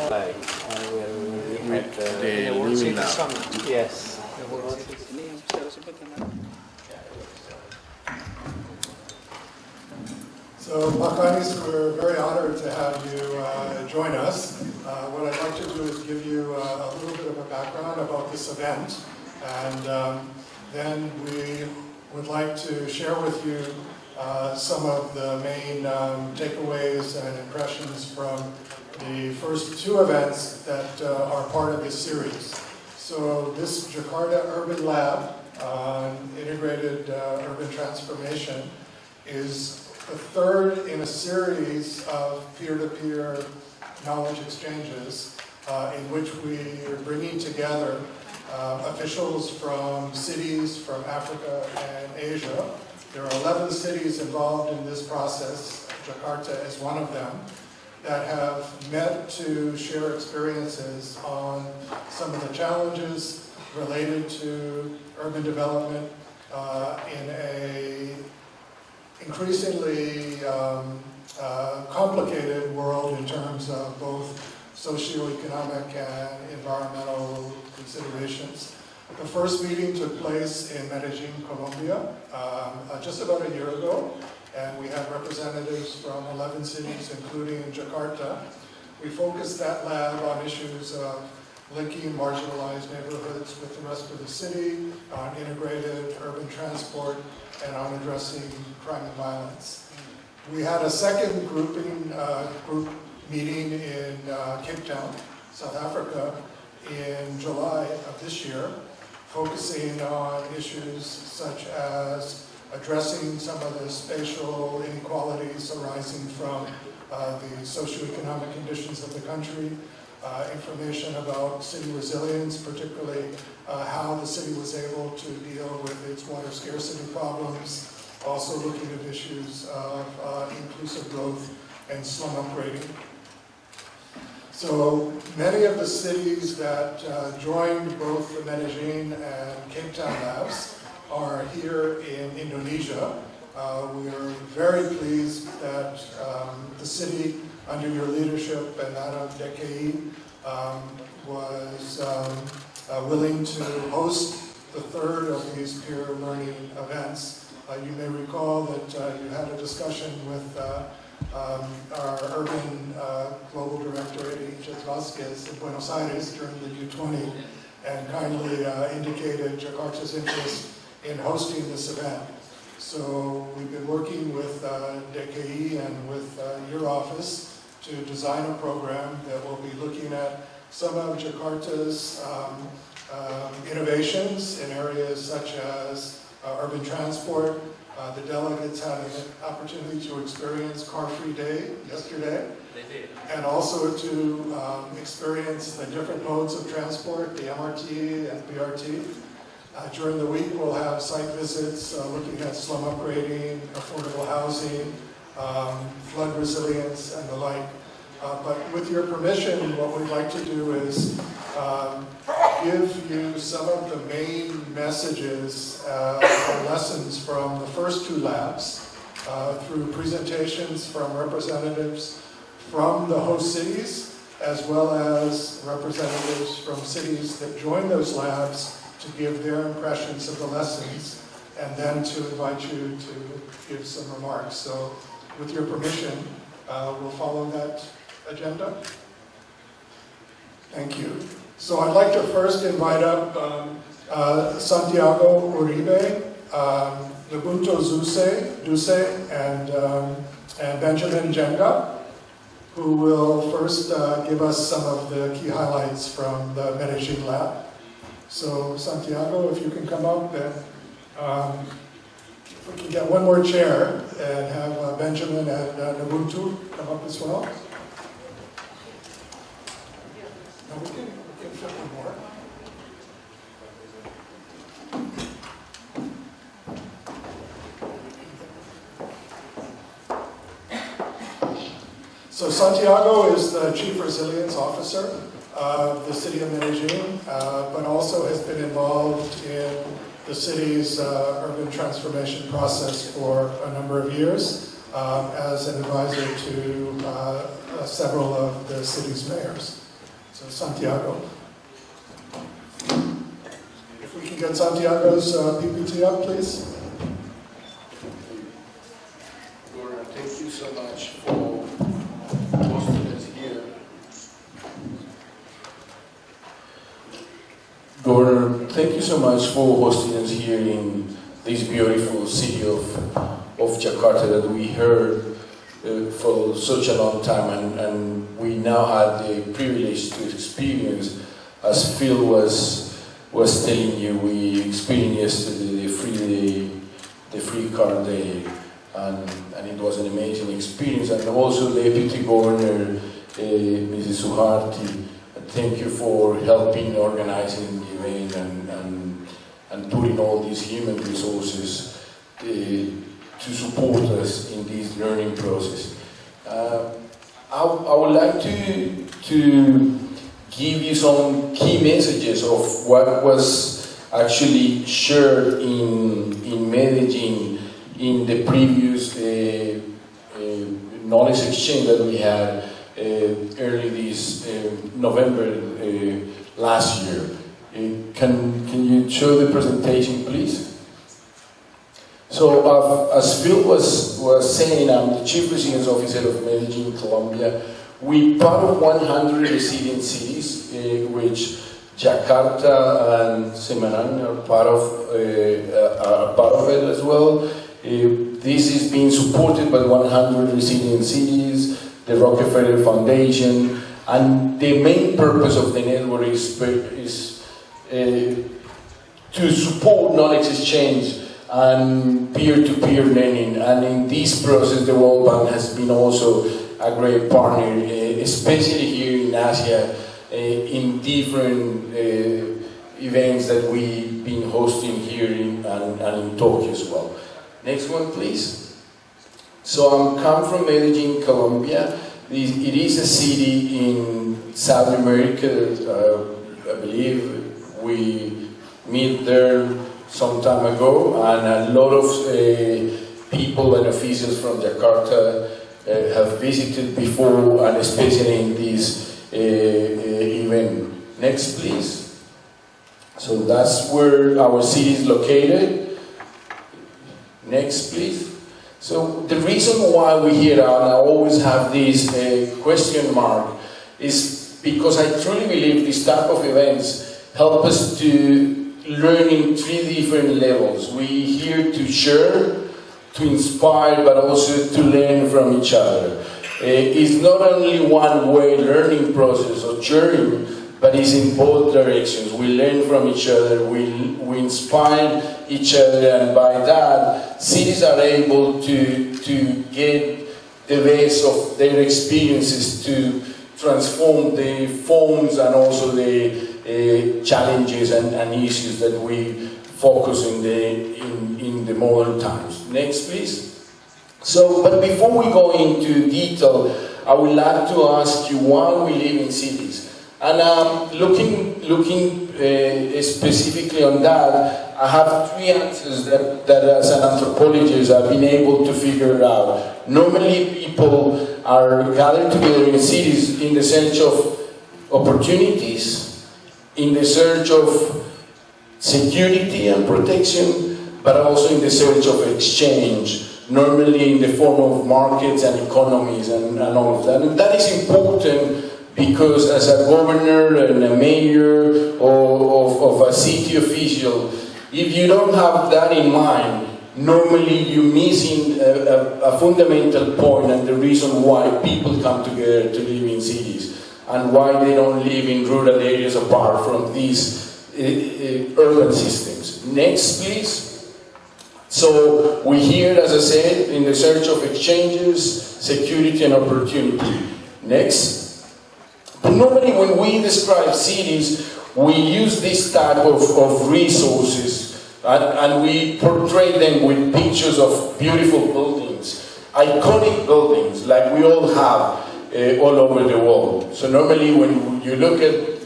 Like, I will at the World Living City Lab. Summit. Yes. So, Pakanis, we're very honored to have you join us. What I'd like to do is give you a little bit of a background about this event, and then we would like to share with you some of the main takeaways and impressions from the first two events that are part of this series. So this Jakarta Urban Lab on integrated urban transformation is the third in a series of peer-to-peer knowledge exchanges in which we are bringing together officials from cities from Africa and Asia. There are 11 cities involved in this process. Jakarta is one of them, that have met to share experiences on some of the challenges related to urban development in a increasingly complicated world in terms of both socioeconomic and environmental considerations. The first meeting took place in Medellin, Colombia, just about a year ago, and we had representatives from 11 cities, including Jakarta. We focused that lab on issues of linking marginalized neighborhoods with the rest of the city, on integrated urban transport, and on addressing crime and violence. We had a second group meeting in Cape Town, South Africa, in July of this year, focusing on issues such as addressing some of the spatial inequalities arising from the socioeconomic conditions of the country, information about city resilience, particularly how the city was able to deal with its water scarcity problems, also looking at issues of inclusive growth and slum upgrading. So many of the cities that joined both the Medellin and Cape Town labs are here in Indonesia. We are very pleased that the city, under your leadership and that of DKI, was willing to host the third of these peer learning events. You may recall that you had a discussion with our urban global director, Eddie Vasquez, in Buenos Aires during the U20, and kindly indicated Jakarta's interest in hosting this event. So we've been working with DKI and with your office to design a program that will be looking at some of Jakarta's innovations in areas such as urban transport. The delegates had an opportunity to experience Car-Free Day yesterday. They did. And also to experience the different modes of transport, the MRT and BRT. During the week, we'll have site visits looking at slum upgrading, affordable housing, flood resilience, and the like. But with your permission, what we'd like to do is give you some of the main messages or lessons from the first two labs through presentations from representatives from the host cities, as well as representatives from cities that joined those labs to give their impressions of the lessons, and then to invite you to give some remarks. So with your permission, we'll follow that agenda. Thank you. So I'd like to first invite up Santiago Uribe, Lubuntu Duse, and Benjamin Jenga, who will first give us some of the key highlights from the Medellin lab. So Santiago, if you can come up, and if we can get one more chair and have Benjamin and Lubuntu come up as well. No, we can fit one more. So Santiago is the Chief Resilience Officer of the city of Medellin, but also has been involved in the city's urban transformation process for a number of years. as an advisor to several of the city's mayors. So Santiago. If we can get Santiago's PPT up, please. Gordon, thank you so much for hosting us here. Gordon, thank you so much for hosting us here in this beautiful city of Jakarta that we heard for such a long time, and we now had the privilege to experience, as Phil was telling you, we experienced yesterday the free car day, and it was an amazing experience. And also Deputy Governor Mrs. Suharti, thank you for helping organizing the event and putting all these human resources to support us in this learning process. I would like to give you some key messages of what was actually shared in Medellin in the previous knowledge exchange that we had early this November last year. Can you show the presentation, please? So, as Phil was saying, I'm the Chief Residence Officer of Medellin, Colombia. We part of 100 resident cities, which Jakarta and Semarang are part of it as well. This is being supported by 100 resident cities, the Rockefeller Foundation, and the main purpose of the network is to support knowledge exchange and peer-to-peer learning. And in this process, the World Bank has been also a great partner, especially here in Asia, in different events that we've been hosting here and in Tokyo as well. Next one, please. So I come from Medellin, Colombia. It is a city in South America. I believe we meet there some time ago, and a lot of people and officials from Jakarta have visited before, and especially in this event. Next, please. So that's where our city is located. Next, please. So the reason why we're here, and I always have this question mark, is because I truly believe this type of events help us to learn in three different levels. We're here to share, to inspire, but also to learn from each other. It's not only one-way learning process or journey, but it's in both directions. We learn from each other, we inspire each other, and by that, cities are able to get the best of their experiences to transform the forms and also the challenges and issues that we focus in the modern times. Next, please. So, but before we go into detail, I would like to ask you why we live in cities. And looking specifically on that, I have three answers that as an anthropologist I've been able to figure out. Normally people are gathered together in cities in the search of opportunities, in the search of security and protection, but also in the search of exchange, normally in the form of markets and economies and all of that. And that is important because as a governor and a mayor or of a city official, if you don't have that in mind, normally you're missing a fundamental point and the reason why people come together to live in cities and why they don't live in rural areas apart from these urban systems. Next, please. So we're here, as I said, in the search of exchanges, security and opportunity. Next. But normally when we describe cities, we use this type of resources and we portray them with pictures of beautiful buildings, iconic buildings like we all have all over the world. So normally when you look at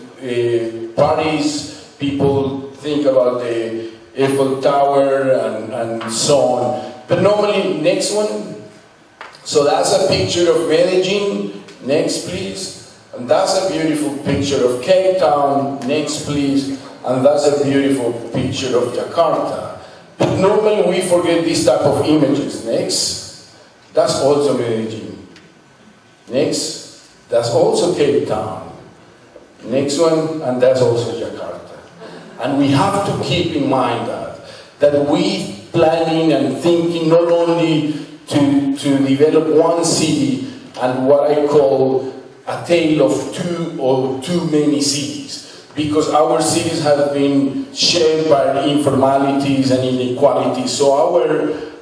Paris, people think about the Eiffel Tower and so on. But normally, next one. So that's a picture of Medellin. Next, please. And that's a beautiful picture of Cape Town. Next, please. And that's a beautiful picture of Jakarta. But normally we forget this type of images. Next. That's also Medellin. Next. That's also Cape Town. Next one, and that's also Jakarta. And we have to keep in mind that we planning and thinking not only to develop one city and what I call a tale of two or too many cities, because our cities have been shaped by informalities and inequalities, so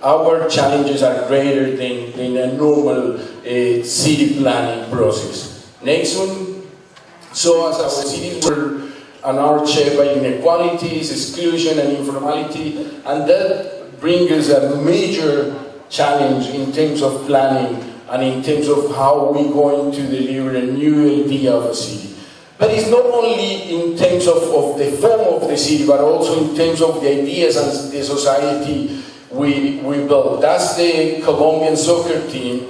our challenges are greater than a normal city planning process. Next one. So as our cities were and are shaped by inequalities, exclusion and informality, and that brings us a major challenge in terms of planning and in terms of how we're going to deliver a new idea of a city. But it's not only in terms of the form of the city, but also in terms of the ideas and the society we built. That's the Colombian soccer team.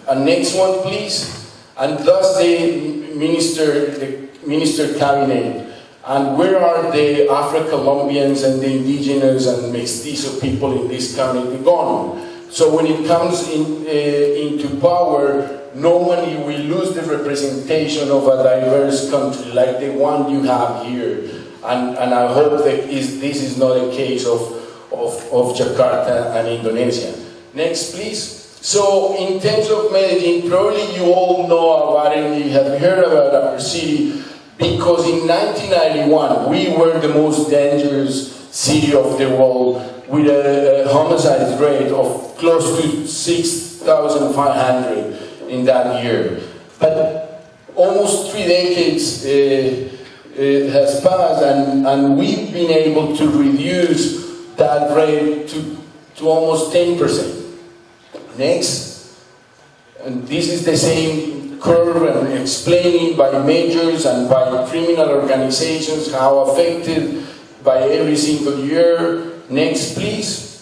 And next one, please. And that's the minister cabinet. And where are the Afro-Colombians and the indigenous and mestizo people in this cabinet gone? So when it comes into power, normally we lose the representation of a diverse country like the one you have here. And I hope that this is not a case of Jakarta and Indonesia. Next, please. So in terms of Medellin, probably you all know about it, you have heard about our city, because in 1991 we were the most dangerous city of the world with a homicide rate of close to 6,500 in that year. But almost 3 decades has passed, and we've been able to reduce that rate to almost 10%. Next, and this is the same curve and explaining by majors and by criminal organizations how affected by every single year. Next, please.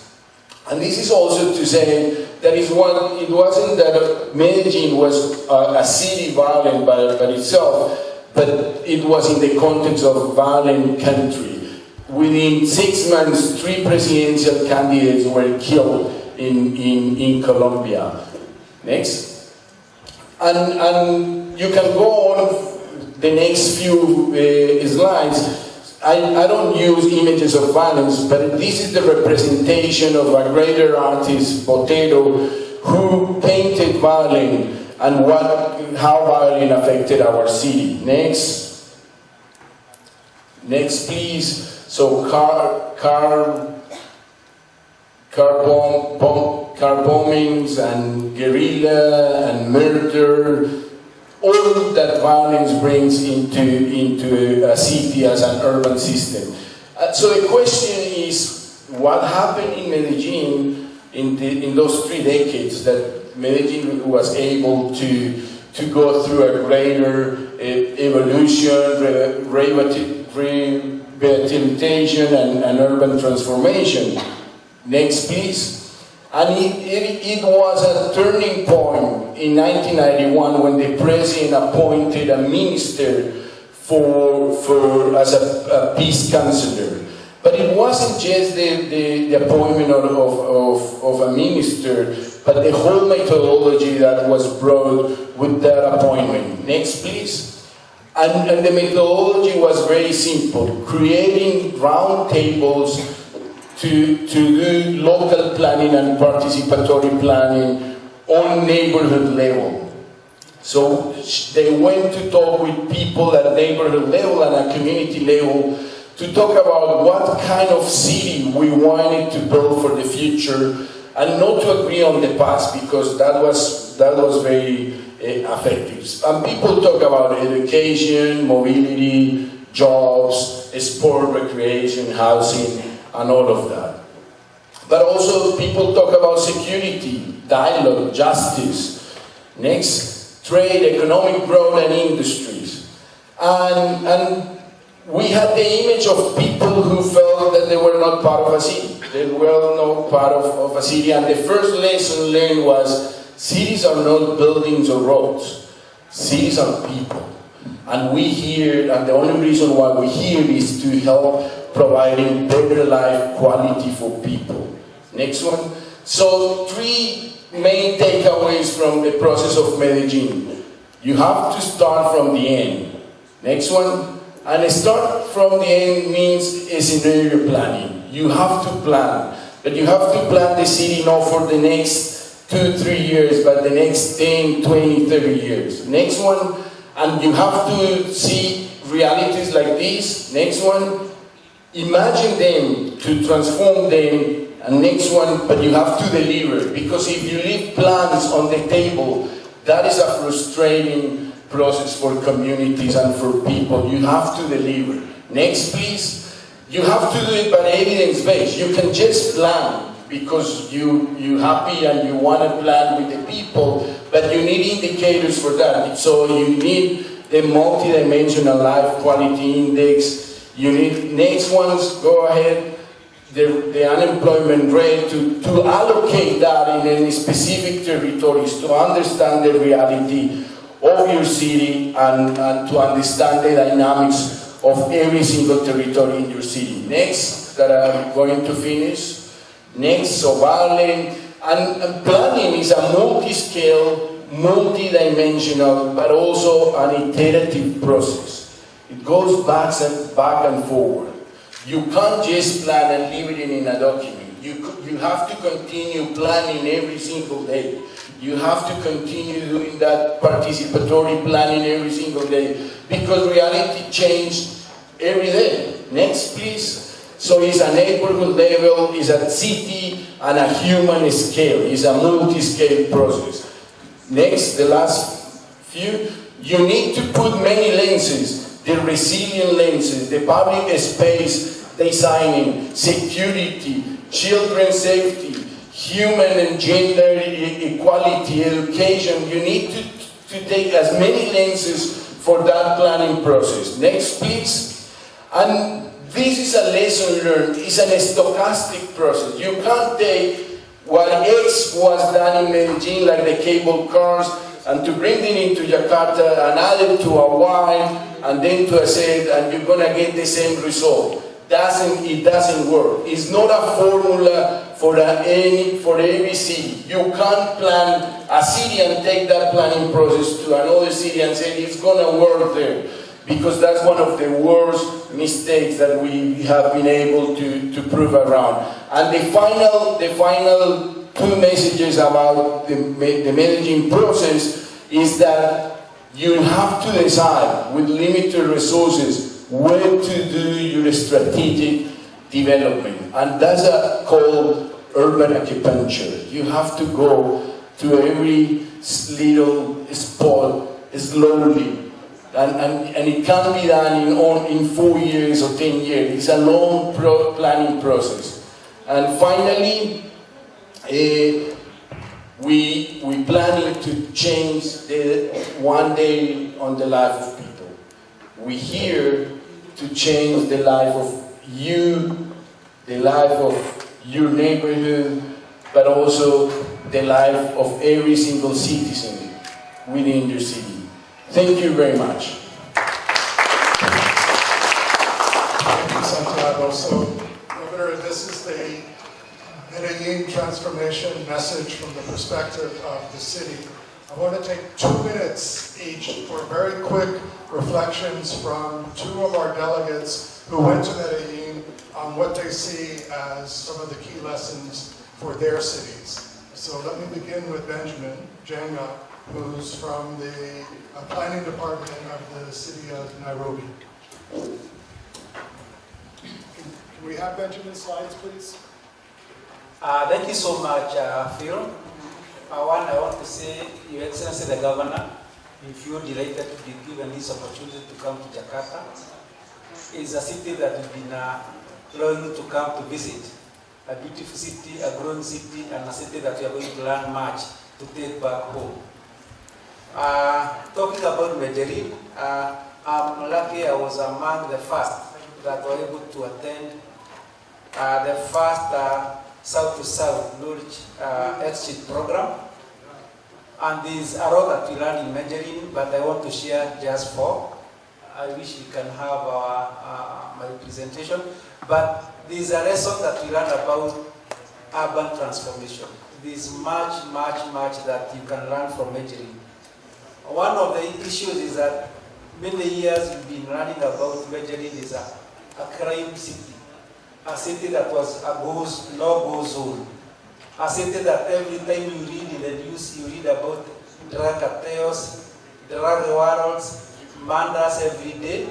And this is also to say that it wasn't that Medellin was a city violent by itself, but it was in the context of a violent country. Within 6 months, 3 presidential candidates were killed in Colombia. Next. And you can go on the next few slides. I don't use images of violence, but this is the representation of a greater artist, Botero, who painted violence and how violence affected our city. Next. Next, please. So car bombings and guerrilla and murder, all that violence brings into a city as an urban system. So the question is, what happened in Medellin in those 3 decades that Medellin was able to go through a greater evolution, rehabilitation and urban transformation? Next, please. And it was a turning point in 1991 when the president appointed a minister as a peace counselor. But it wasn't just the appointment of a minister, but the whole methodology that was brought with that appointment. Next, please. And the methodology was very simple, creating round tables to do local planning and participatory planning on neighborhood level. So they went to talk with people at neighborhood level and at community level to talk about what kind of city we wanted to build for the future, and not to agree on the past, because that was very effective. And people talk about education, mobility, jobs, sport, recreation, housing, and all of that. But also people talk about security, dialogue, justice. Next, trade, economic growth, and industries. And we had the image of people who felt that they were not part of a city. They were not part of a city, and the first lesson learned was cities are not buildings or roads. Cities are people. And we here, and the only reason why we're here is to help providing better life quality for people. Next one. So 3 main takeaways from the process of Medellin. You have to start from the end. Next one. And start from the end means scenario planning. You have to plan. But you have to plan the city not for the next 2-3 years, but the next 10, 20, 30 years. Next one. And you have to see realities like this. Next one. Imagine them to transform them. And next one, but you have to deliver. Because if you leave plans on the table, that is a frustrating process for communities and for people. You have to deliver. Next, please. You have to do it by evidence-based. You can just plan because you're happy and you want to plan with the people, but you need indicators for that. So you need the multi-dimensional life quality index. You need, next ones, go ahead, the unemployment rate, to allocate that in any specific territories, to understand the reality of your city and to understand the dynamics of every single territory in your city. Next, that I'm going to finish. Next, so Vale, and planning is a multi-scale, multi-dimensional, but also an iterative process. It goes back and forward. You can't just plan and leave it in a document. You have to continue planning every single day. You have to continue doing that participatory planning every single day because reality changed every day. Next, please. So it's a neighborhood level, it's a city, and a human scale. It's a multi-scale process. Next, the last few. You need to put many lenses, the resilient lenses, the public space designing, security, children's safety, human and gender equality, education. You need to take as many lenses for that planning process. Next, please. And this is a lesson learned. It's an stochastic process. You can't take what X was done in Medellin, like the cable cars, and to bring them into Jakarta and add it to a Y and then to a Z, and you're going to get the same result. It doesn't work. It's not a formula for every city. You can't plan a city and take that planning process to another city and say it's going to work there, because that's one of the worst mistakes that we have been able to prove around. And the final 2 messages about the Medellin process is that you have to decide with limited resources where to do your strategic development. And that's called urban acupuncture. You have to go to every little spot slowly. And it can't be done in 4 years or 10 years. It's a long planning process. And finally, we planning to change one day on the life of people. We're here to change the life of you, the life of your neighborhood, but also the life of every single citizen within your city. Thank you very much. Thank you, Santiago. So, Governor, this is the Medellin transformation message from the perspective of the city. I want to take 2 minutes each for very quick reflections from 2 of our delegates who went to Medellin on what they see as some of the key lessons for their cities. So let me begin with Benjamin Jenga, who's from the planning department of the city of Nairobi. Can we have Benjamin's slides, please? Thank you so much, Phil. I want to say, Your Excellency the Governor, we feel delighted to be given this opportunity to come to Jakarta. It's a city that we've been longing to come to visit. A beautiful city, a growing city, and a city that we are going to learn much to take back home. Talking about Medellin, I'm lucky I was among the first that were able to attend the first South-to-South knowledge exchange program. And there's a lot that we learned in Majorin, but I want to share just 4. I wish we can have my presentation. But there's a lesson that we learned about urban transformation. There's much that you can learn from Majorin. One of the issues is that many years we've been learning about Majorin is a crime city. A city that was a no-go zone. A city that every time you read in the news, you read about drug cartels, drug warlords, murders every day.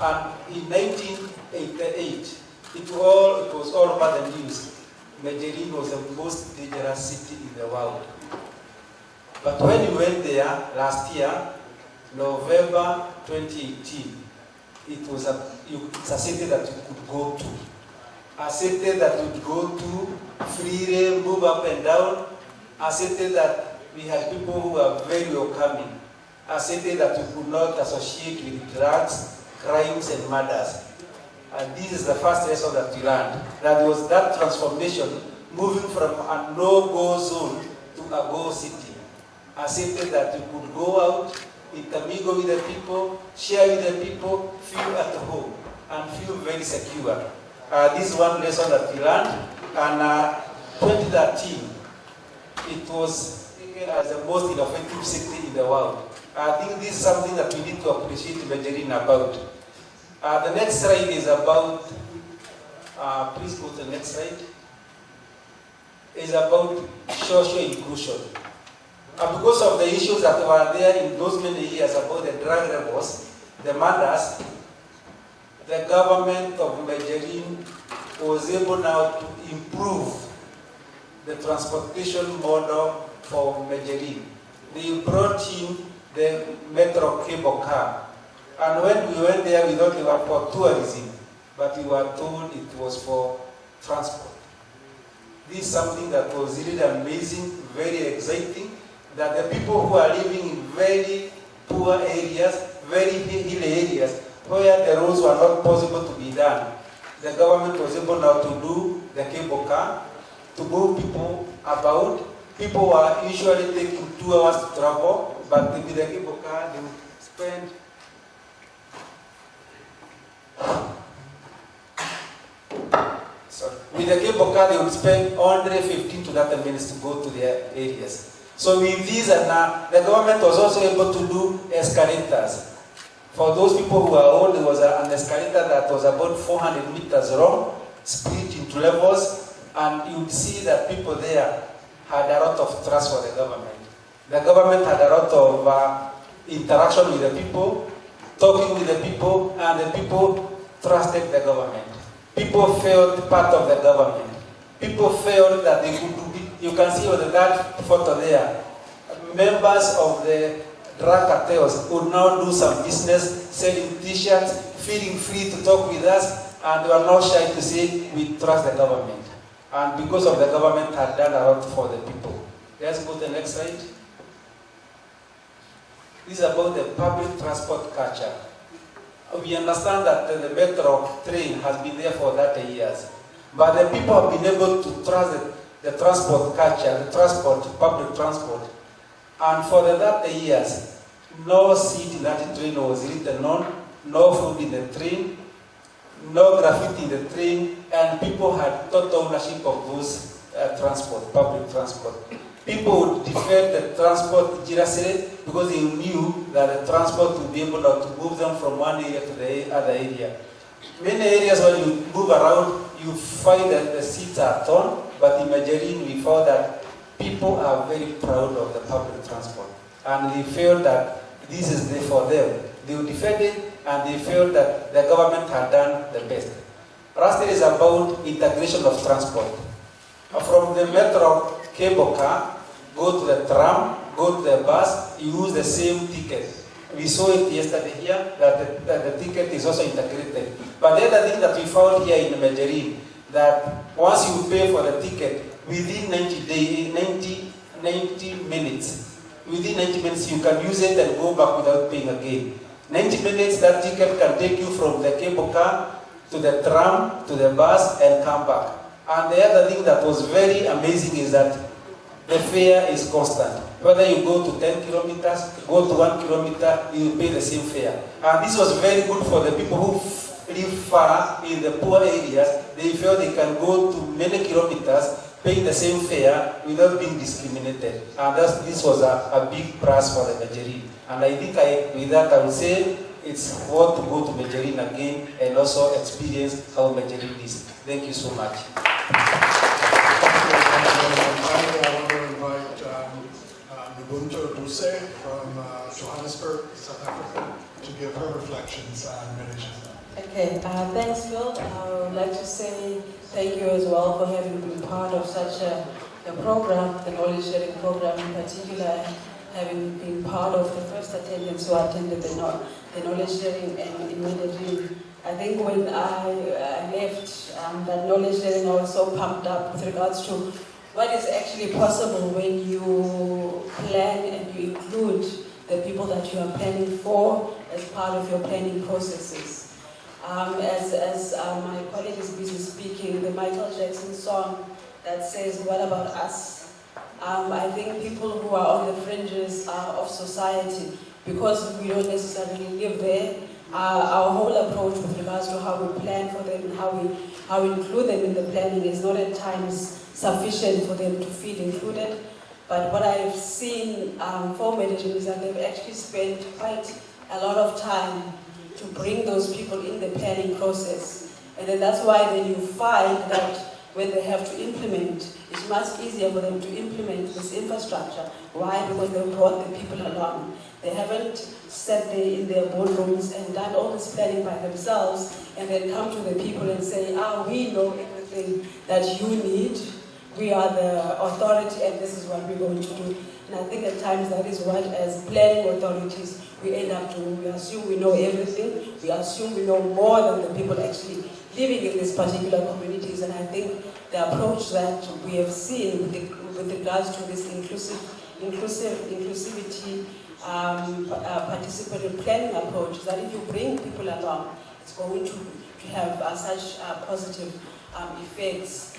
And in 1988, it was all over the news. Majorin was the most dangerous city in the world. But when we went there last year, November 2018, it's a city that you could go to. A city that would go to freely, move up and down. A city that we had people who were very welcoming. A city that you could not associate with drugs, crimes, and murders. And this is the first lesson that we learned. That was that transformation, moving from a no-go zone to a go city. A city that you could go out, intermingle with the people, share with the people, feel at home, and feel very secure. This is one lesson that we learned. And 2013, it was the most innovative city in the world. I think this is something that we need to appreciate Majorin about. The next slide is about, please go to the next slide, is about social inclusion. Because of the issues that were there in those many years about the drug rebels, the murders, the government of Majorin was able now to improve the transportation model for Majorin. They brought in the metro cable car. And when we went there, we thought it was for tourism, but we were told it was for transport. This is something that was really amazing, very exciting, that the people who are living in very poor areas, very hilly areas, where the roads were not possible to be done, the government was able now to do the cable car, to move people about. People were usually taking 2 hours to travel, but with the cable car, they would spend with the cable car, they would spend only 15 to 30 minutes to go to their areas. So with these, and the government was also able to do escalators. For those people who are old, there was an escalator that was about 400 meters long, split into levels, and you would see that people there had a lot of trust for the government. The government had a lot of interaction with the people, talking with the people, and the people trusted the government. People felt part of the government. People felt that they could do it. You can see on that photo there, members of the drug cartels would now do some business, selling t-shirts, feeling free to talk with us, and they were not shy to say, we trust the government. And because of the government had done a lot for the people. Let's go to the next slide. This is about the public transport culture. We understand that the metro train has been there for 30 years. But the people have been able to trust the transport culture, the transport, public transport. And for the 30 years, no seat in that train was written on, no food in the train, no graffiti in the train, and people had total ownership of those transport, public transport. People would defend the transport jealously because they knew that the transport would be able to move them from one area to the other area. Many areas when you move around, you find that the seats are torn, but in Majorin we found that people are very proud of the public transport. And they feel that this is there for them. They would defend it, and they feel that the government had done the best. Last is about integration of transport. From the metro cable car, go to the tram, go to the bus, you use the same ticket. We saw it yesterday here, that the ticket is also integrated. But the other thing that we found here in Majorin, that once you pay for the ticket, within 90 minutes, within 90 minutes you can use it and go back without paying again. 90 minutes, that ticket can take you from the cable car to the tram, to the bus, and come back. And the other thing that was very amazing is that the fare is constant. Whether you go to 10 kilometers, go to 1 kilometer, you pay the same fare. And this was very good for the people who live far in the poor areas. They felt they can go to many kilometers, paying the same fare without being discriminated. And this was a big plus for the Majerine. And I think with that I would say it's worth to go to Majerine again and also experience how Majerine is. Thank you so much. Finally, I want to invite Ubuntu Duse from Johannesburg, South Africa, to give her reflections on Medellin. Okay, thanks, Phil. I would like to say thank you as well for having been part of such a program, the knowledge sharing program in particular, having been part of the first attendants who attended the knowledge sharing in Medellin. I think when I left, that knowledge sharing, I was so pumped up with regards to what is actually possible when you plan and you include the people that you are planning for as part of your planning processes. As my colleague is busy speaking, the Michael Jackson song that says, "What about us?" I think people who are on the fringes of society, because we don't necessarily live there, our whole approach with regards to how we plan for them and how we include them in the planning is not at times sufficient for them to feel included. But what I've seen for Medellin is that they've actually spent quite a lot of time to bring those people in the planning process. And then that's why then you find that when they have to implement, it's much easier for them to implement this infrastructure. Why? Because they brought the people along. They haven't sat there in their boardrooms and done all this planning by themselves and then come to the people and say, we know everything that you need. We are the authority and this is what we're going to do. And I think at times that is what, as planning authorities, we end up doing. We assume we know everything. We assume we know more than the people actually living in these particular communities. And I think the approach that we have seen with regards to this inclusivity, participatory planning approach is that if you bring people along, it's going to have such positive effects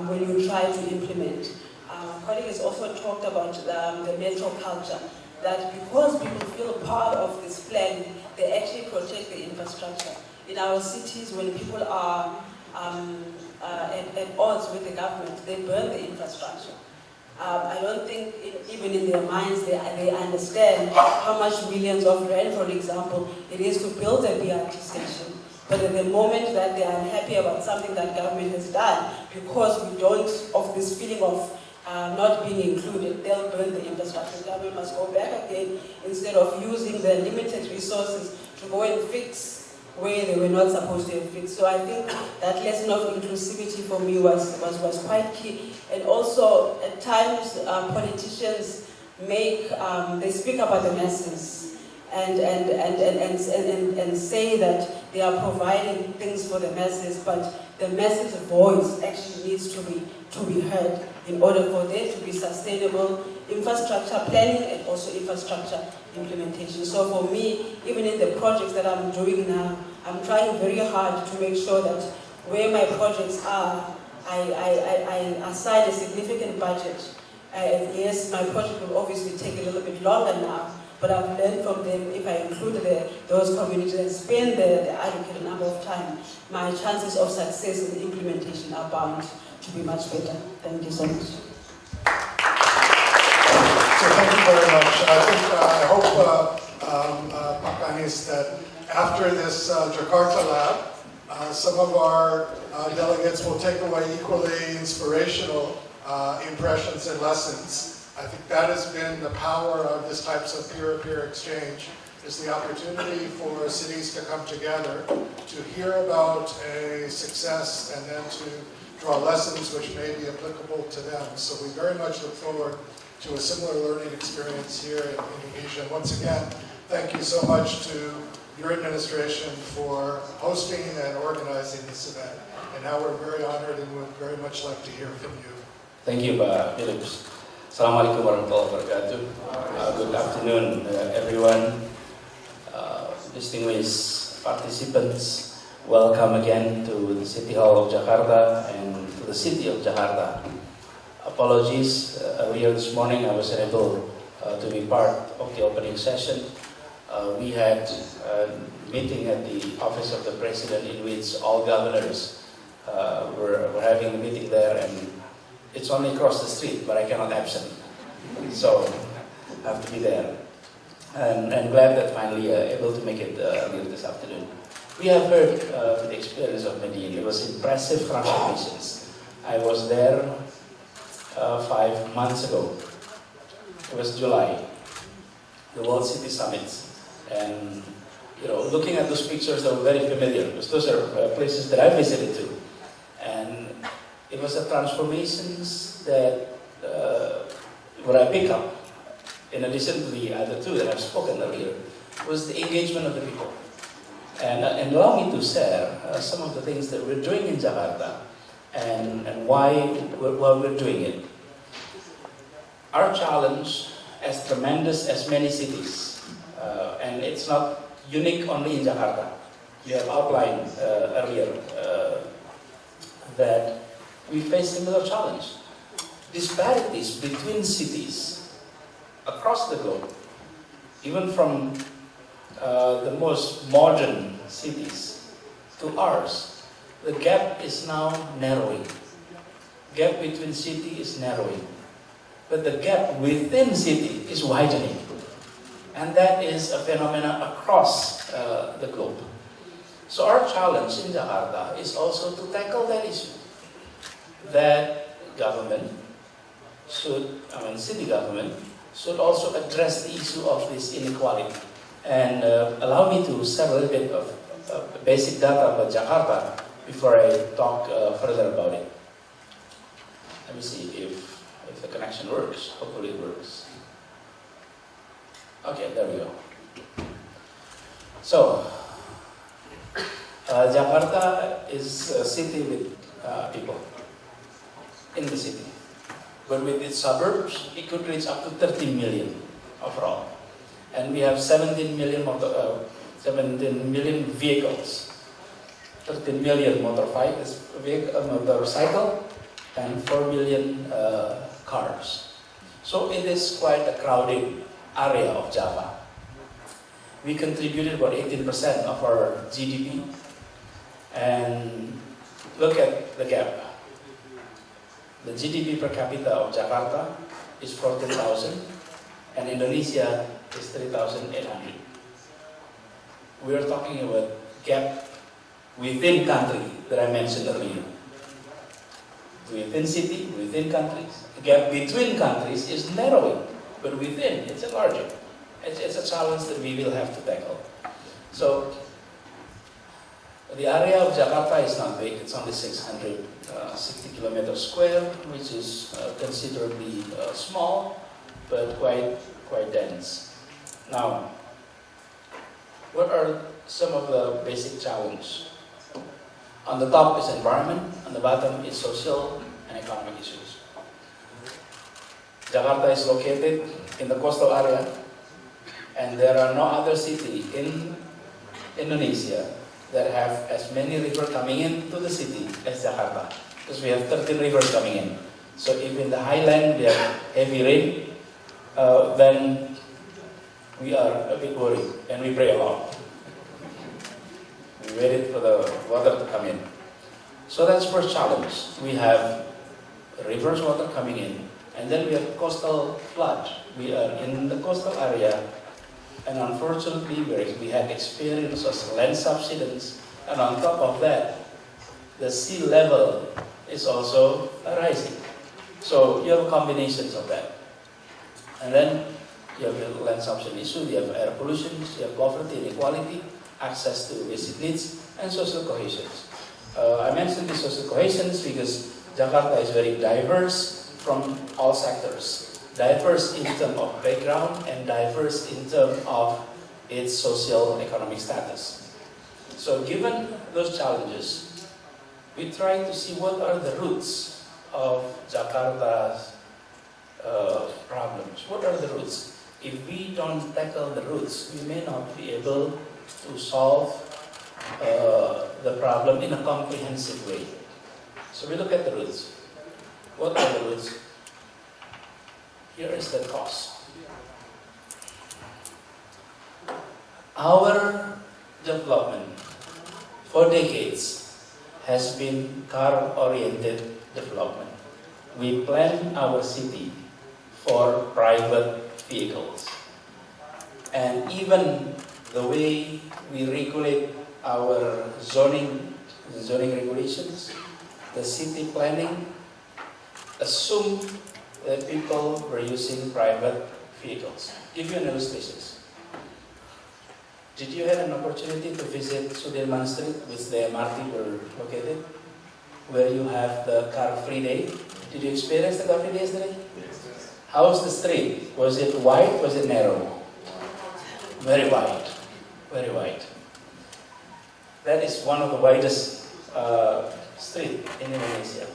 when you try to implement. My colleague has also talked about the mental culture, that because people feel part of this plan, they actually protect the infrastructure. In our cities, when people are at odds with the government, they burn the infrastructure. I don't think, even in their minds, they understand how much millions of rand, for example, it is to build a BRT station. But at the moment that they are unhappy about something that government has done, because we don't, of this feeling of not being included, they'll burn the infrastructure. The government must go back again, instead of using their limited resources to go and fix where they were not supposed to have fixed. So I think that lesson of inclusivity for me was quite key. And also, at times, politicians they speak about the masses and say that they are providing things for the masses, but the masses' voice actually needs to be heard in order for there to be sustainable infrastructure planning and also infrastructure implementation. So for me, even in the projects that I'm doing now, I'm trying very hard to make sure that where my projects are, I assign a significant budget. Yes, my project will obviously take a little bit longer now, but I've learned from them, if I include those communities and spend the adequate number of time, my chances of success in the implementation are bound to be much better. Thank you so much. So thank you very much. I hope, Pakanis, that after this Jakarta lab, some of our delegates will take away equally inspirational impressions and lessons. I think that has been the power of this types of peer-to-peer exchange, is the opportunity for cities to come together, to hear about a success, and then to draw lessons which may be applicable to them. So we very much look forward to a similar learning experience here in Indonesia. Once again, thank you so much to your administration for hosting and organizing this event. And now we're very honored and would very much like to hear from you. Thank you, Pak Philips. Assalamualaikum warahmatullahi wabarakatuh. Good afternoon, everyone. Distinguished participants, welcome again to the City Hall of Jakarta and to the city of Jakarta. Apologies, earlier this morning I was unable to be part of the opening session. We had a meeting at the Office of the President in which all governors were having a meeting there, and it's only across the street, but I cannot absent. So I have to be there. And I'm glad that finally able to make it here this afternoon. We have heard the experience of Medellin. It was impressive transformations. I was there 5 months ago. It was July, the World City Summit. And looking at those pictures, they were very familiar, because those are places that I visited too. And it was the transformations that what I pick up, in addition to the other two that I've spoken earlier, was the engagement of the people. And allow me to share some of the things that we're doing in Jakarta and why we're doing it. Our challenge, as tremendous as many cities, and it's not unique only in Jakarta. You have outlined earlier that we face similar challenge. Disparities between cities across the globe, even from the most modern cities to ours, the gap is now narrowing. Gap between city is narrowing, but the gap within city is widening. And that is a phenomenon across the globe. So our challenge in Jakarta is also to tackle that issue. That government city government should also address the issue of this inequality. And allow me to share a little bit of basic data about Jakarta before I talk further about it. Let me see if the connection works. Hopefully it works. Okay, there we go. So, Jakarta is a city with people in the city. But with its suburbs, it could reach up to 13 million overall. And we have 17 million vehicles, 13 million motorcycle, and 4 million cars. So it is quite a crowded area of Java. We contributed about 18% of our GDP. And look at the gap. The GDP per capita of Jakarta is 14,000, and Indonesia is 3,800. We are talking about gap within country that I mentioned earlier. Within city, within countries. The gap between countries is narrowing, but within, it's enlarging. It's a challenge that we will have to tackle. So, the area of Jakarta is not big. It's only 660 kilometers square, which is considerably small, but quite dense. Now, what are some of the basic challenges? On the top is environment, on the bottom is social and economic issues. Jakarta is located in the coastal area, and there are no other city in Indonesia that have as many rivers coming into the city as Jakarta, because we have 13 rivers coming in. So if in the highland we have heavy rain, then we are a bit worried and we pray a lot. We waited for the water to come in. So that's first challenge. We have rivers water coming in, and then we have coastal flood. We are in the coastal area, and unfortunately we had experienced land subsidence, and on top of that, the sea level is also rising. So you have combinations of that. And then you have the land subsidence issue, you have air pollution, you have poverty, inequality, access to basic needs, and social cohesion. I mentioned the social cohesion because Jakarta is very diverse from all sectors. Diverse in terms of background and diverse in terms of its social economic status. So given those challenges, we try to see what are the roots of Jakarta's problems. What are the roots? If we don't tackle the roots, we may not be able to solve the problem in a comprehensive way. So we look at the roots. What are the roots? Here is the cause. Our development for decades has been car-oriented development. We plan our city for private vehicles. And even the way we regulate our zoning regulations, the city planning assume that people were using private vehicles. Give you an illustration. Did you have an opportunity to visit Sudirman Street, which the MRT were located, where you have the car-free day? Did you experience the car-free day yesterday? How was the street? Was it wide? Was it narrow? Very wide. Very wide. That is one of the widest street in Indonesia.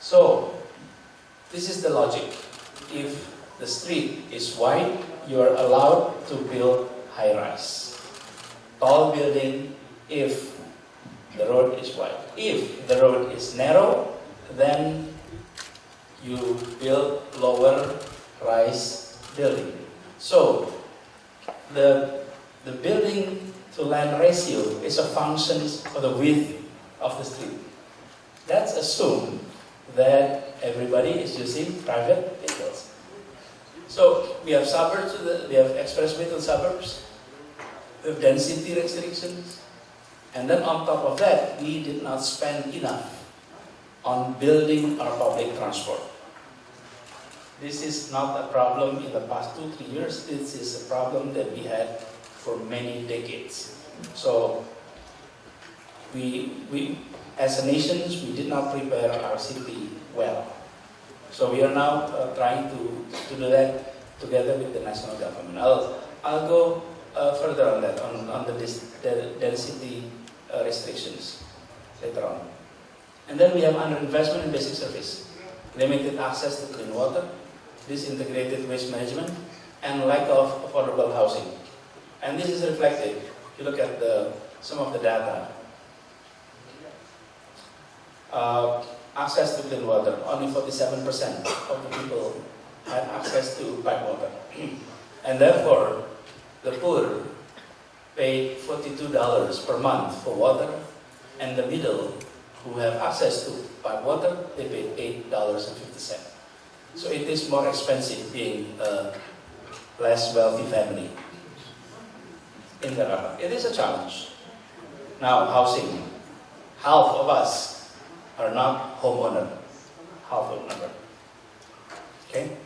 So, this is the logic. If the street is wide, you are allowed to build high-rise. Tall building if the road is wide. If the road is narrow, then you build lower rise building. So the building to land ratio is a function of the width of the street. Let's assume that everybody is using private vehicles. So we have suburbs, we have expressway to suburbs, we have density restrictions, and then on top of that, we did not spend enough on building our public transport. This is not a problem in the past 2-3 years. This is a problem that we had for many decades. So we as a nation, we did not prepare our city well. So we are now trying to do that together with the national government. I'll go further on that, on the density restrictions later on. And then we have underinvestment in basic service, limited access to clean water, disintegrated waste management, and lack of affordable housing. And this is reflected, if you look at some of the data. Access to clean water, only 47% of the people had access to pipe water. And therefore, the poor paid $42 per month for water, and the middle, who have access to pipe water, they paid $8.50. So it is more expensive being a less wealthy family in Jakarta. It is a challenge. Now, housing. Half of us are not homeowner. Half of number. Okay?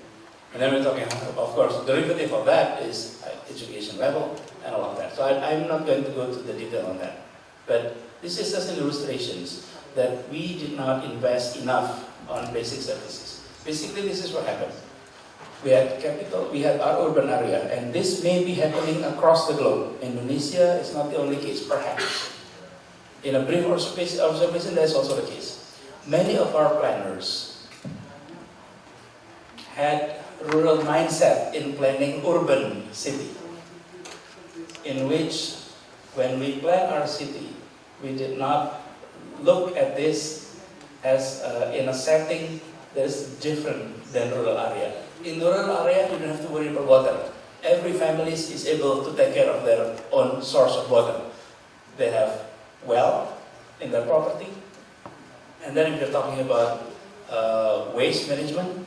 And then we're talking, of course, derivative of that is education level and all of that. So I'm not going to go to the detail on that. But this is just an illustration that we did not invest enough on basic services. Basically, this is what happened. We had capital, we had our urban area, and this may be happening across the globe. Indonesia is not the only case, perhaps. In a brief observation, that's also the case. Many of our planners had rural mindset in planning urban city, in which when we plan our city, we did not look at this as in a setting that is different than rural area. In the rural area, you don't have to worry about water. Every family is able to take care of their own source of water. They have well in their property. And then if you're talking about waste management,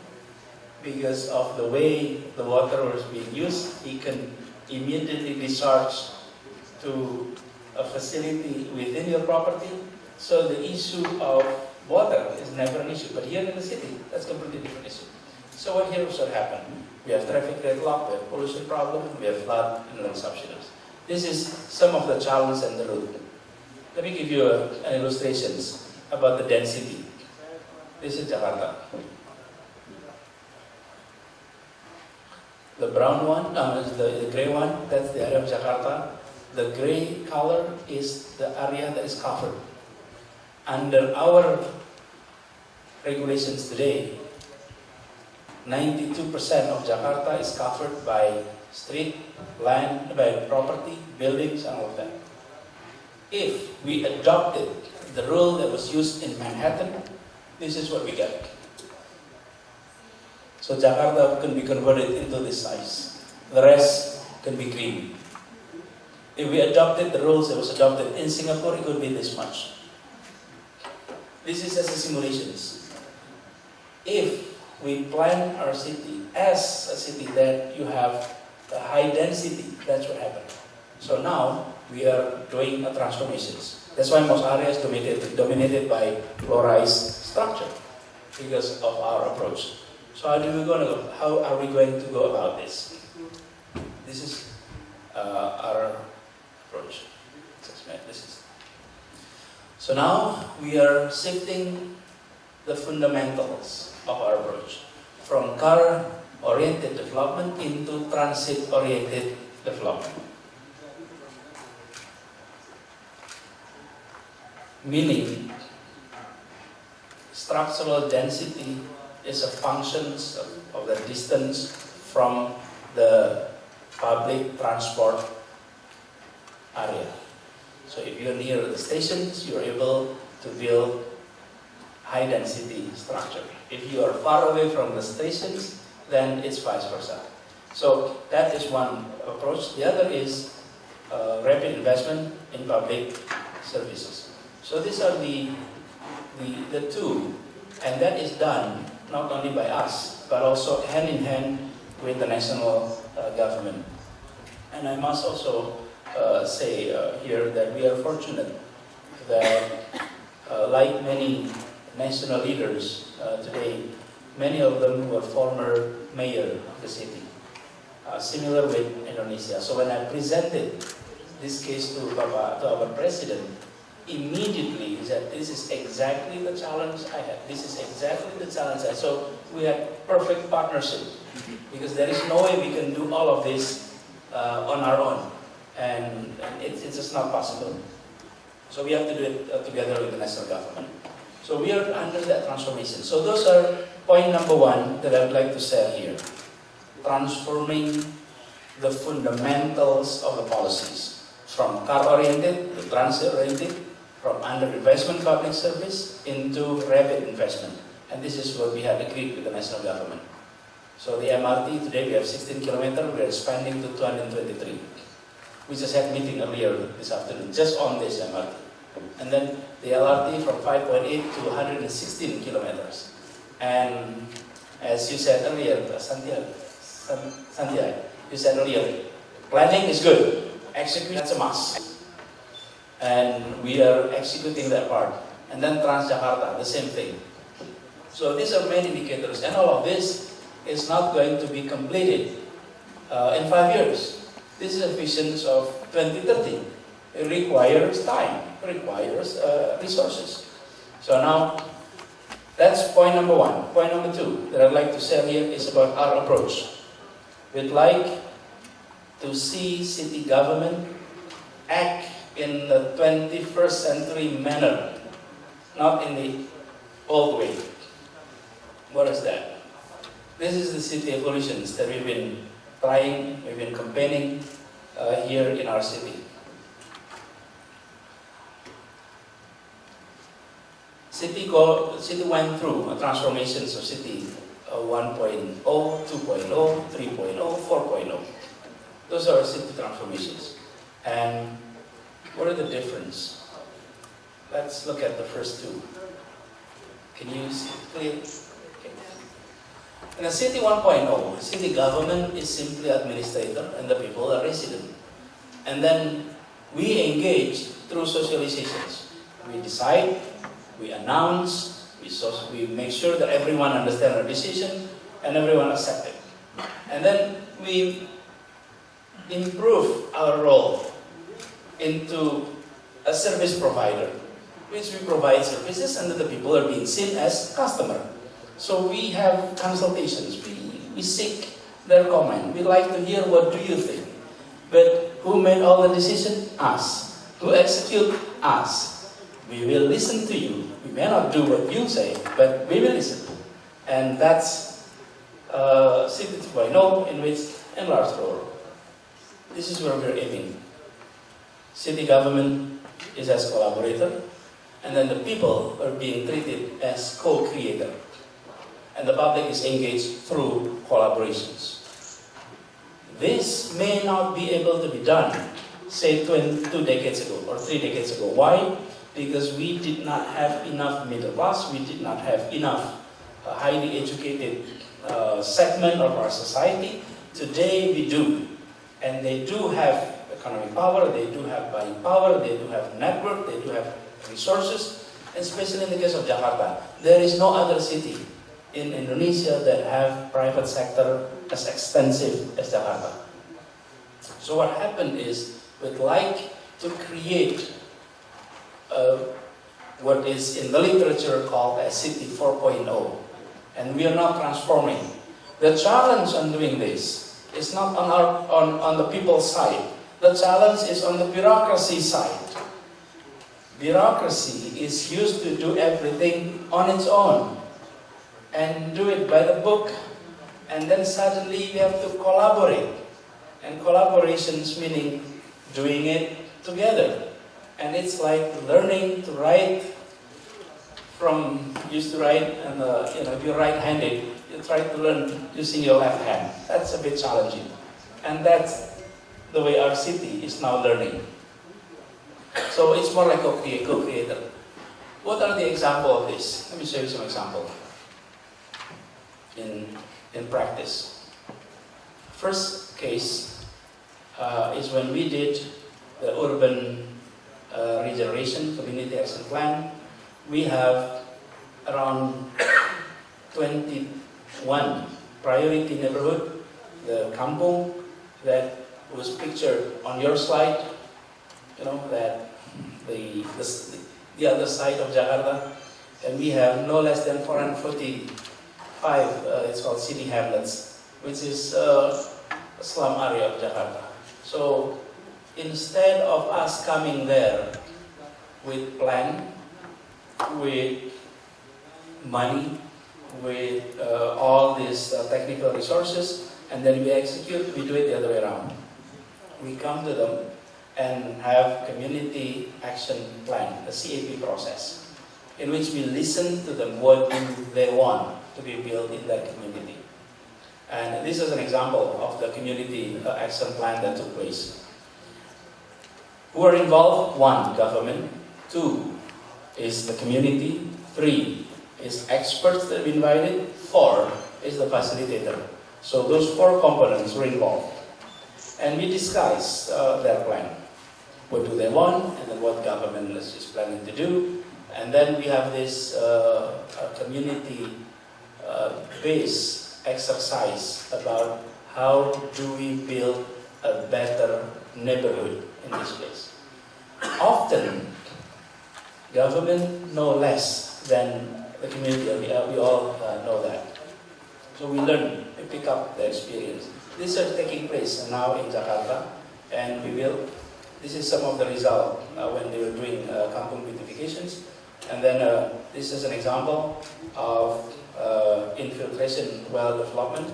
because of the way the water was being used, it can immediately discharge to a facility within your property. So the issue of water is never an issue. But here in the city, that's a completely different issue. So what here should happen? We have traffic deadlock, we have pollution problem, we have flood and land subsidence. This is some of the challenge and the route. Let me give you an illustration about the density. This is Jakarta. The brown one, the gray one, that's the area of Jakarta. The gray color is the area that is covered. Under our regulations today, 92% of Jakarta is covered by street, land, by property, buildings, and all of that. If we adopted the rule that was used in Manhattan, this is what we get. So Jakarta can be converted into this size. The rest can be green. If we adopted the rules that was adopted in Singapore, it could be this much. This is as a simulation. If we plan our city as a city that you have a high density, that's what happened. So now we are doing a transformations. That's why most areas dominated by low-rise structure because of our approach. So how are we going to go about this? This is our approach. So now we are shifting the fundamentals of our approach from car-oriented development into transit-oriented development. Meaning, structural density is a function of the distance from the public transport area. So if you're near the stations, you're able to build high density structure. If you are far away from the stations, then it's vice versa. So that is one approach. The other is rapid investment in public services. So these are the two, and that is done not only by us, but also hand in hand with the national government. And I must also say here that we are fortunate that like many national leaders today, many of them were former mayor of the city, similar with Indonesia. So when I presented this case to our president, immediately he said, this is exactly the challenge I had. This is exactly the challenge I had. So we had perfect partnership because there is no way we can do all of this on our own. And it's just not possible. So we have to do it together with the national government. So we are under that transformation. So those are point number one that I would like to share here. Transforming the fundamentals of the policies from car-oriented to transit-oriented, from under-investment public service into rapid investment. And this is what we have agreed with the national government. So the MRT, today we have 16 kilometers, we are expanding to 223. We just had a meeting earlier this afternoon, just on this MRT. And then the LRT from 5.8 to 116 kilometers. And as you said earlier, Santiago, you said earlier, planning is good, execution is a must. And we are executing that part. And then Transjakarta, the same thing. So these are main indicators, and all of this is not going to be completed in 5 years. This is a vision of 2030. It requires time, requires resources. So now, that's point number one. Point number two that I'd like to share here is about our approach. We'd like to see city government act in the 21st century manner, not in the old way. What is that? This is the city evolutions that we've been trying, we've been campaigning here in our city. City went through a transformations of city 1.0, 2.0, 3.0, 4.0. Those are city transformations. And what are the difference? Let's look at the first two. Can you see it clearly? Okay. In a city 1.0, city government is simply administrator and the people are resident. And then we engage through socializations. We decide, we announce, we make sure that everyone understands our decision and everyone accepts it. And then we improve our role into a service provider, which we provide services and the people are being seen as customer. So we have consultations, we seek their comment. We like to hear what do you think. But who made all the decisions? Us. Who execute? Us. We will listen to you. We may not do what you say, but we will listen. And that's City 2.0 in which enlarged role. This is where we're aiming. City government is as collaborator, and then the people are being treated as co-creator. And the public is engaged through collaborations. This may not be able to be done say 2 decades ago or 3 decades ago. Why? Because we did not have enough middle class, we did not have enough highly educated segment of our society. Today we do, and they do have economic power, they do have buying power, they do have network, they do have resources, especially in the case of Jakarta. There is no other city in Indonesia that have private sector as extensive as Jakarta. So what happened is, we'd like to create what is in the literature called a city 4.0, and we are now transforming. The challenge on doing this is not on the people's side. The challenge is on the bureaucracy side. Bureaucracy is used to do everything on its own and do it by the book, and then suddenly we have to collaborate. And collaborations meaning doing it together. And it's like learning to write from, used to write, and if you're right-handed, you try to learn using your left hand. That's a bit challenging. And that's the way our city is now learning. So it's more like a co-creator. What are the examples of this? Let me show you some examples in practice. First case is when we did the urban regeneration community action plan. We have around 21 priority neighborhood, the kampung that was pictured on your slide, that the other side of Jakarta, and we have no less than 445, it's called city hamlets, which is a slum area of Jakarta. So instead of us coming there with plan, with money, with all these technical resources, and then we execute, we do it the other way around. We come to them and have community action plan, the CAP process, in which we listen to them what do they want to be built in that community. And this is an example of the community action plan that took place. Who are involved? 1, government. 2 is the community. 3 is experts that we invited. 4 is the facilitator. So those 4 components were involved. And we discussed their plan. What do they want, and then what government is planning to do. And then we have this community-based exercise about how do we build a better neighborhood in this place. Often, government know less than the community. We all know that. So we learn, we pick up the experience. These are taking place now in Jakarta, and we will. This is some of the result when they were doing kampung beautifications. And then this is an example of infiltration well development.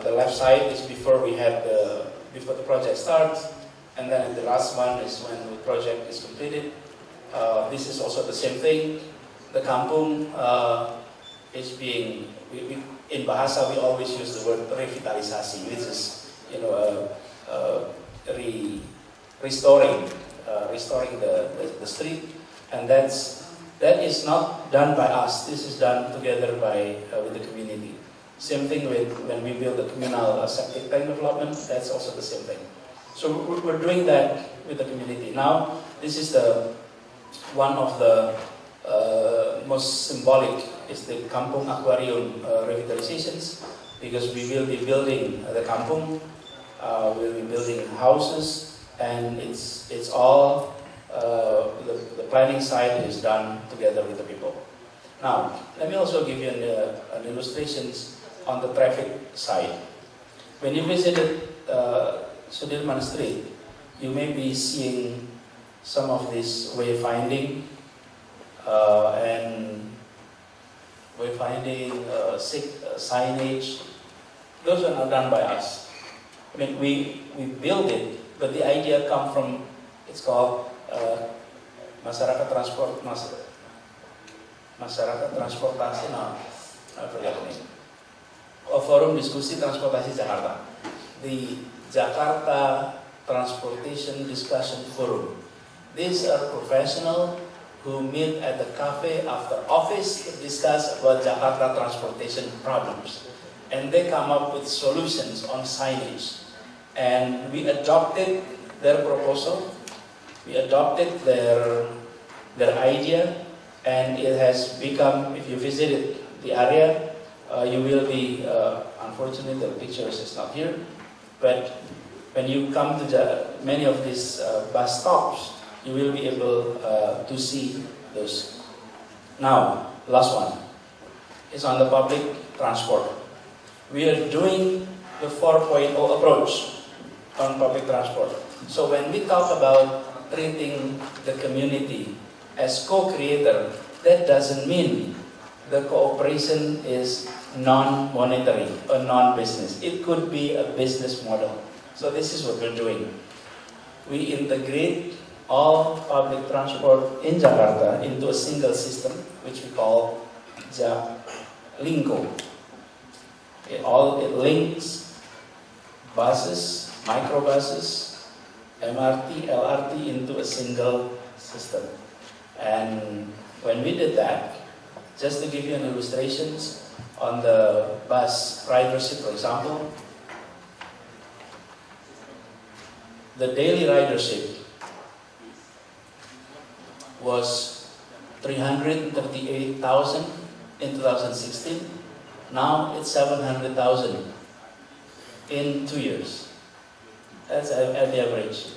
The left side is before the project starts, and then the last one is when the project is completed. This is also the same thing. The kampung is being, in Bahasa we always use the word revitalisasi, which is restoring the street, and that is not done by us. This is done together with the community. Same thing with when we build the communal septic tank development. That's also the same thing. So we're doing that with the community. Now this is one of the most symbolic is the Kampung Aquarium revitalizations, because we will be building the kampung, we'll be building houses, and it's all the planning side is done together with the people. Now, let me also give you an illustration on the traffic side. When you visited Sudirman Street, you may be seeing some of this wayfinding signage. Those are not done by us. I mean, we build it, but the idea comes from, it's called Masyarakat Transportasi, I forget the name. Forum Diskusi Transportasi Jakarta. The Jakarta Transportation Discussion Forum. These are professionals who meet at the cafe after office to discuss about Jakarta transportation problems. And they come up with solutions on signage. And we adopted their proposal, we adopted their idea, and it has become, if you visited the area, you will be, unfortunately the pictures is not here, but when you come to many of these bus stops, you will be able to see those. Now, last one is on the public transport. We are doing the 4.0 approach on public transport. So when we talk about treating the community as co-creator, that doesn't mean the cooperation is non-monetary or non-business. It could be a business model. So this is what we're doing. We integrate all public transport in Jakarta into a single system, which we call Jaklingko. It links buses, microbuses, MRT, LRT into a single system. And when we did that, just to give you an illustration, on the bus ridership, for example, the daily ridership was 338,000 in 2016. Now it's 700,000 in 2 years. That's at the average.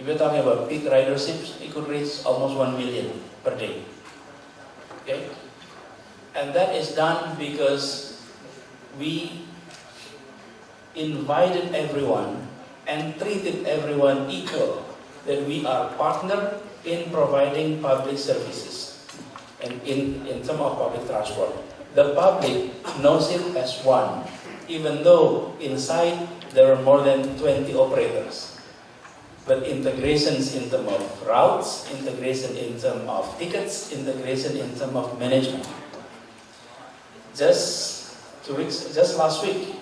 If you're talking about peak riderships, it could reach almost 1 million per day. Okay? And that is done because we invited everyone and treated everyone equal, that we are partner in providing public services and in terms of public transport. The public knows it as one, even though inside there are more than 20 operators. But integrations in terms of routes, integration in terms of tickets, integration in terms of management. Just last week,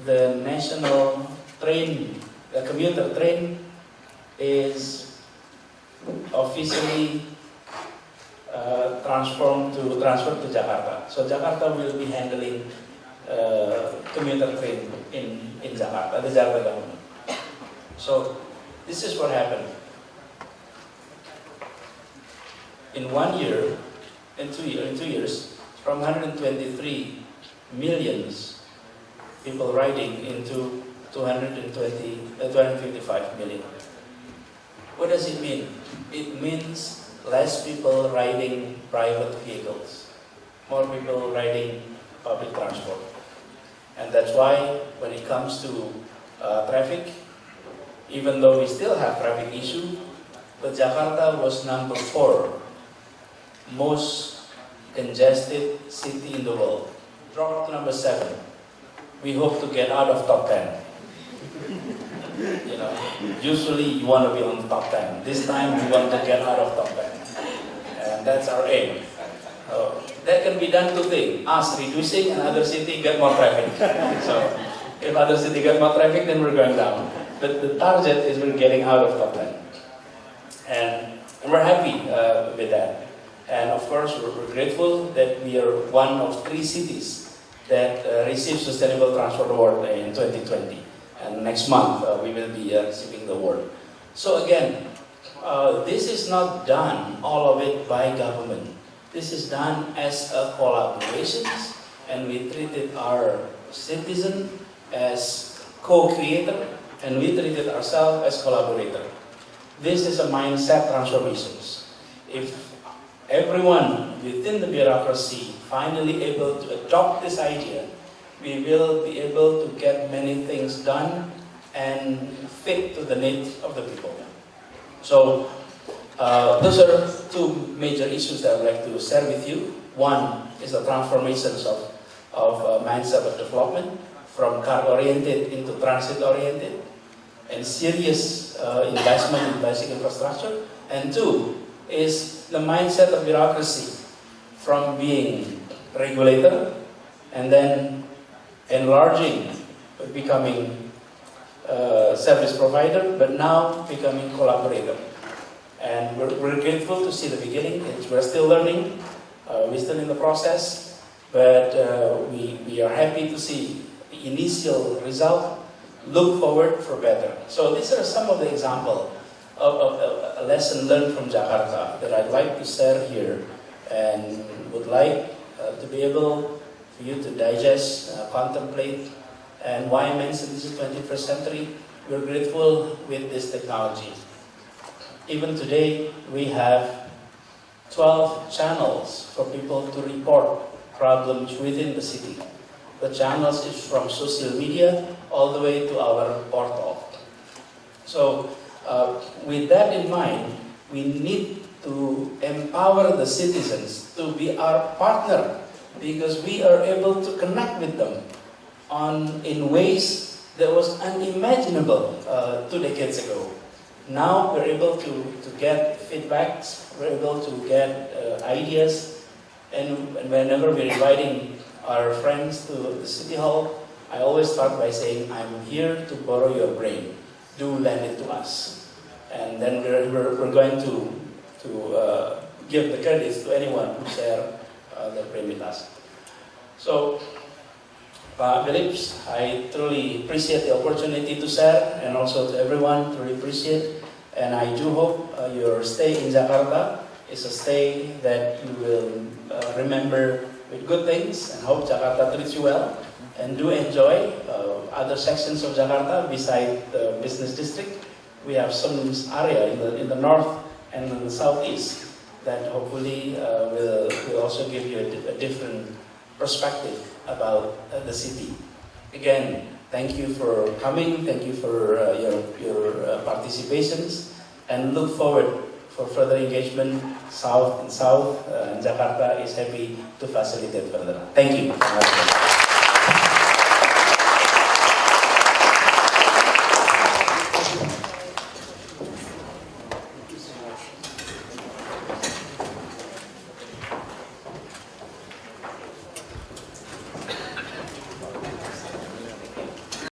the national train, the commuter train, is officially transferred to Jakarta. So Jakarta will be handling commuter train in Jakarta, the Jakarta government. So this is what happened. In 1 year, in 2 years, from 123 million people riding into 255 million. What does it mean? It means less people riding private vehicles, more people riding public transport. And that's why when it comes to traffic, even though we still have traffic issue, but Jakarta was number 4 most congested city in the world. Dropped to number 7. We hope to get out of top 10. You know, usually you want to be on the top 10. This time we want to get out of top 10. And that's our aim. That can be done 2 things. Us reducing and other city get more traffic. So if other city get more traffic, then we're going down. But the target is we're getting out of top 10. And we're happy with that. And of course, we're grateful that we are one of 3 cities that received Sustainable Transport Award in 2020. And next month, we will be receiving the award. So again, this is not done, all of it, by government. This is done as a collaboration, and we treated our citizen as co-creator, and we treated ourselves as collaborator. This is a mindset transformation. If everyone within the bureaucracy finally able to adopt this idea, we will be able to get many things done and fit to the needs of the people. So those are 2 major issues that I'd like to share with you. One is the transformations of mindset of development from car-oriented into transit-oriented and serious investment in basic infrastructure. And 2 is the mindset of bureaucracy from being regulator and then enlarging, becoming service provider, but now becoming collaborator. And we're grateful to see the beginning. We're still learning. We're still in the process, but we are happy to see the initial result. Look forward for better. So these are some of the examples of a lesson learned from Jakarta that I'd like to share here, and would like to be able for you to digest, contemplate. And why I mention this is 21st century, we're grateful with this technology. Even today, we have 12 channels for people to report problems within the city. The channels is from social media all the way to our portal. So, with that in mind, we need to empower the citizens to be our partner, because we are able to connect with them in ways that was unimaginable 2 decades ago. Now we're able to get feedbacks, we're able to get ideas, and whenever we're inviting our friends to the City Hall, I always start by saying, I'm here to borrow your brain. Do lend it to us. And then we're going to give the credits to anyone who share their brain with us. So, Pak Philips, I truly appreciate the opportunity to share, and also to everyone, truly appreciate. And I do hope your stay in Jakarta is a stay that you will remember with good things, and hope Jakarta treats you well. And do enjoy other sections of Jakarta beside the business district. We have some area in the north and in the southeast that hopefully will also give you a different perspective about the city. Again, thank you for coming, thank you for your participations, and look forward for further engagement south and south. And Jakarta is happy to facilitate further. Thank you.